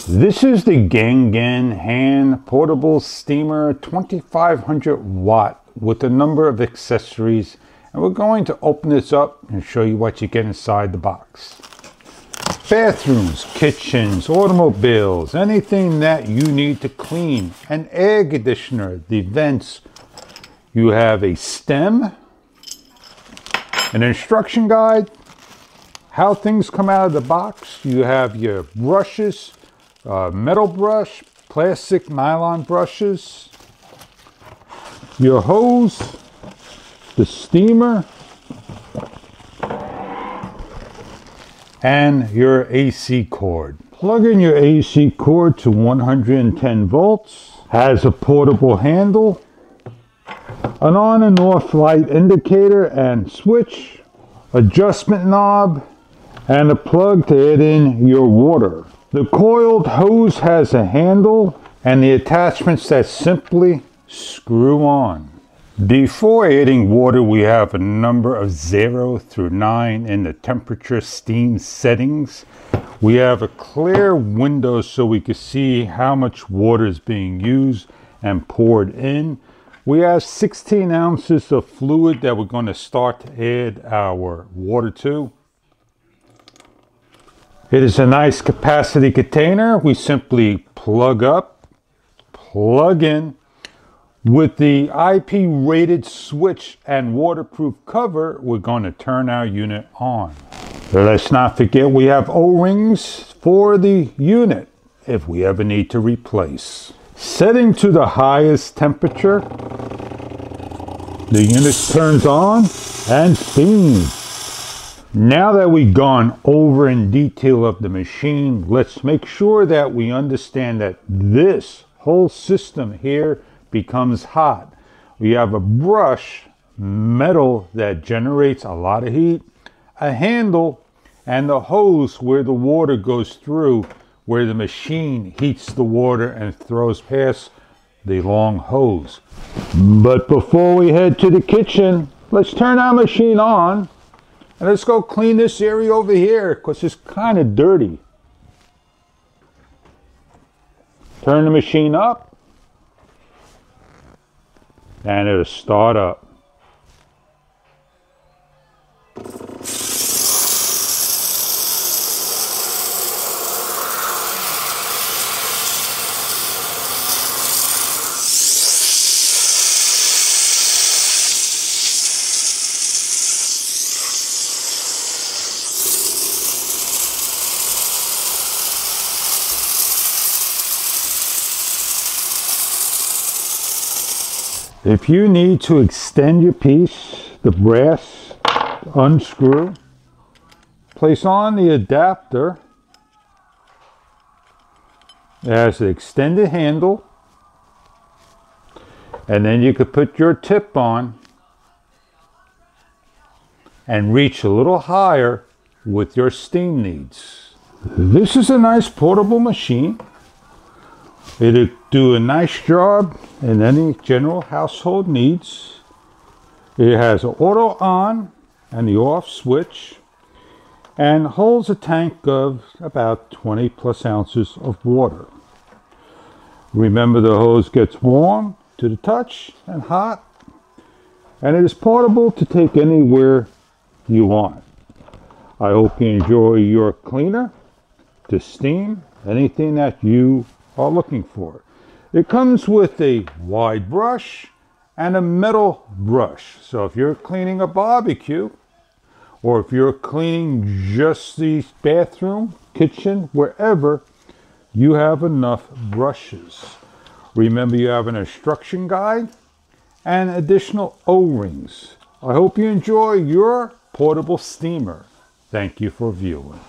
This is the Ganggend hand portable steamer, 2500 watt with a number of accessories, and we're going to open this up and show you what you get inside the box. Bathrooms, kitchens, automobiles, anything that you need to clean, an air conditioner, the vents. You have a stem, an instruction guide, how things come out of the box. You have your brushes, metal brush, plastic nylon brushes, your hose, the steamer, and your AC cord. Plug in your AC cord to 110 volts, has a portable handle, an on and off light indicator and switch, adjustment knob, and a plug to add in your water. The coiled hose has a handle and the attachments that simply screw on. Before adding water, we have a number of 0 through 9 in the temperature steam settings. We have a clear window so we can see how much water is being used and poured in. We have 16 ounces of fluid that we're going to start to add our water to. It is a nice capacity container. We simply plug up, plug in. With the IP rated switch and waterproof cover, we're going to turn our unit on. Let's not forget we have O-rings for the unit if we ever need to replace. Setting to the highest temperature, the unit turns on and steams. Now that we've gone over in detail of the machine, let's make sure that we understand that this whole system here becomes hot. We have a brush, metal that generates a lot of heat, a handle, and the hose where the water goes through, where the machine heats the water and throws past the long hose. But before we head to the kitchen, let's turn our machine on. And let's go clean this area over here because it's kind of dirty. Turn the machine up and it'll start up. If you need to extend your piece, the brass, unscrew, place on the adapter. It has an extended handle, and then you could put your tip on and reach a little higher with your steam needs. This is a nice portable machine. It'll do a nice job in any general household needs. It has an auto on and the off switch and holds a tank of about 20 plus ounces of water. Remember, the hose gets warm to the touch and hot, and it is portable to take anywhere you want. I hope you enjoy your cleaner to steam anything that you are looking for. It comes with a wide brush and a metal brush. So if you're cleaning a barbecue, or if you're cleaning just the bathroom, kitchen, wherever, you have enough brushes. Remember, you have an instruction guide and additional O-rings. I hope you enjoy your portable steamer. Thank you for viewing.